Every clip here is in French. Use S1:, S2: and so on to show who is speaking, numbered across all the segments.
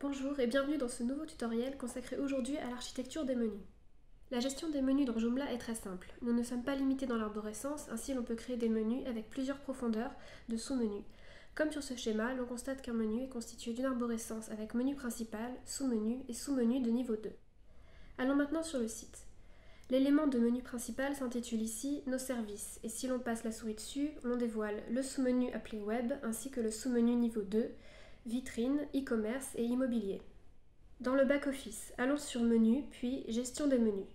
S1: Bonjour et bienvenue dans ce nouveau tutoriel consacré aujourd'hui à l'architecture des menus. La gestion des menus dans Joomla est très simple. Nous ne sommes pas limités dans l'arborescence, ainsi l'on peut créer des menus avec plusieurs profondeurs de sous-menus. Comme sur ce schéma, l'on constate qu'un menu est constitué d'une arborescence avec menu principal, sous-menu et sous-menu de niveau 2. Allons maintenant sur le site. L'élément de menu principal s'intitule ici Nos services, et si l'on passe la souris dessus, on dévoile le sous-menu appelé Web ainsi que le sous-menu niveau 2, Vitrine, e-commerce et immobilier. Dans le back-office, allons sur Menu, puis Gestion des menus.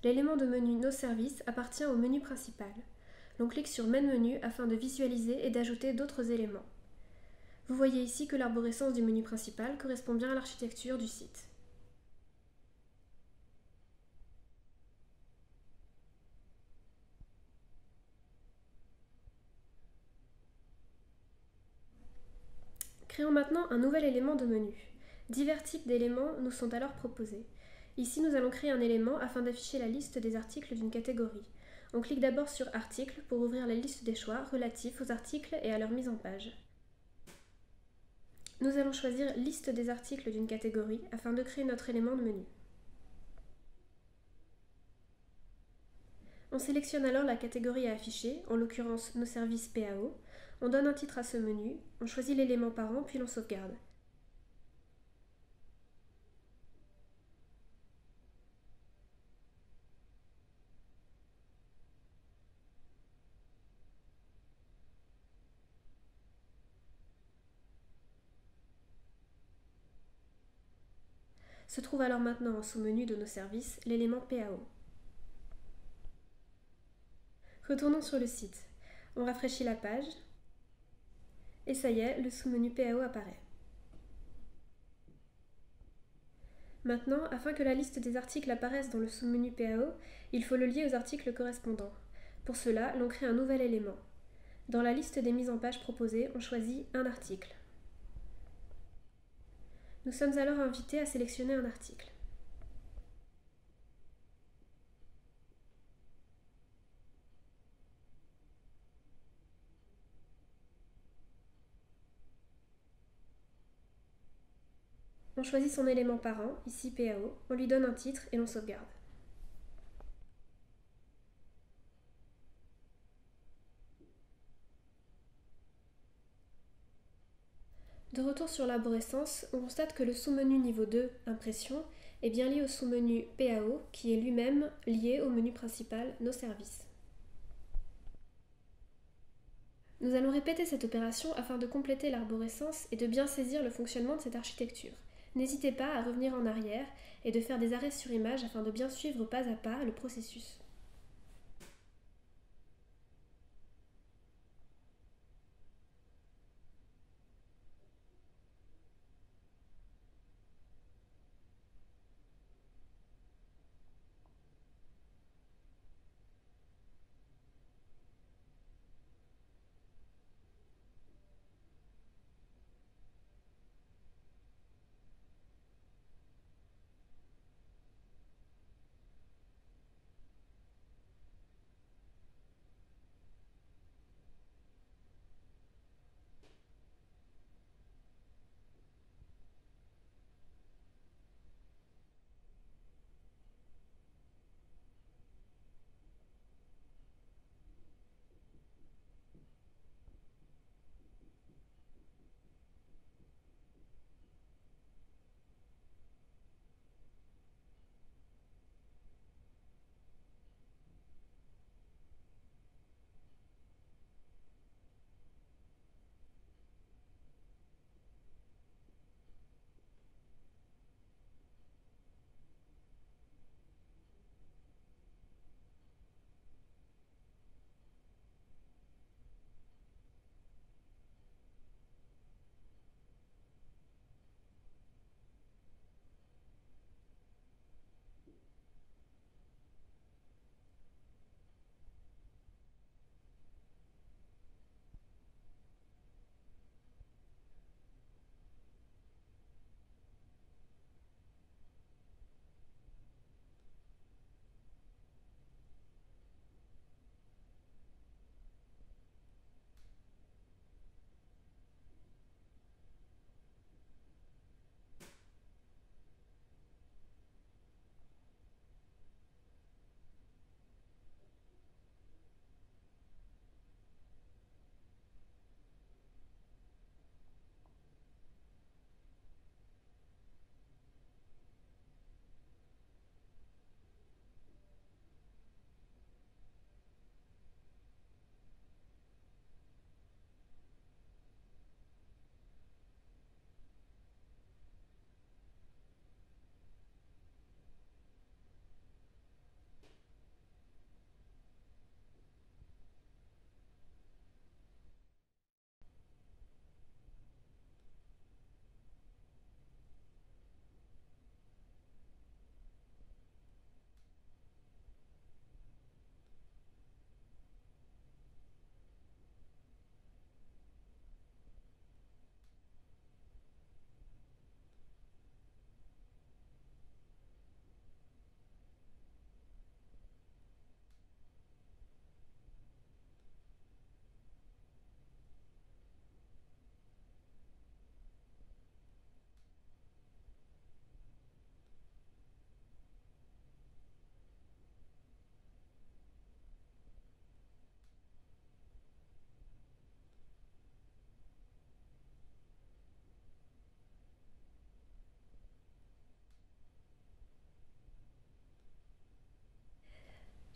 S1: L'élément de menu Nos services appartient au menu principal. L'on clique sur Main menu afin de visualiser et d'ajouter d'autres éléments. Vous voyez ici que l'arborescence du menu principal correspond bien à l'architecture du site. Créons maintenant un nouvel élément de menu. Divers types d'éléments nous sont alors proposés. Ici, nous allons créer un élément afin d'afficher la liste des articles d'une catégorie. On clique d'abord sur Articles pour ouvrir la liste des choix relatifs aux articles et à leur mise en page. Nous allons choisir Liste des articles d'une catégorie afin de créer notre élément de menu. On sélectionne alors la catégorie à afficher, en l'occurrence Nos services PAO. On donne un titre à ce menu, on choisit l'élément parent puis l'on sauvegarde. Se trouve alors maintenant en sous-menu de nos services l'élément PAO. Retournons sur le site. On rafraîchit la page et ça y est, le sous-menu PAO apparaît. Maintenant, afin que la liste des articles apparaisse dans le sous-menu PAO, il faut le lier aux articles correspondants. Pour cela, l'on crée un nouvel élément. Dans la liste des mises en page proposées, on choisit un article. Nous sommes alors invités à sélectionner un article. On choisit son élément parent, ici PAO, on lui donne un titre et l'on sauvegarde. De retour sur l'arborescence, on constate que le sous-menu niveau 2, Impression, est bien lié au sous-menu PAO, qui est lui-même lié au menu principal Nos services. Nous allons répéter cette opération afin de compléter l'arborescence et de bien saisir le fonctionnement de cette architecture. N'hésitez pas à revenir en arrière et de faire des arrêts sur image afin de bien suivre pas à pas le processus.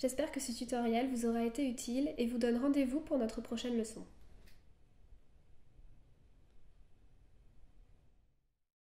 S1: J'espère que ce tutoriel vous aura été utile et vous donne rendez-vous pour notre prochaine leçon.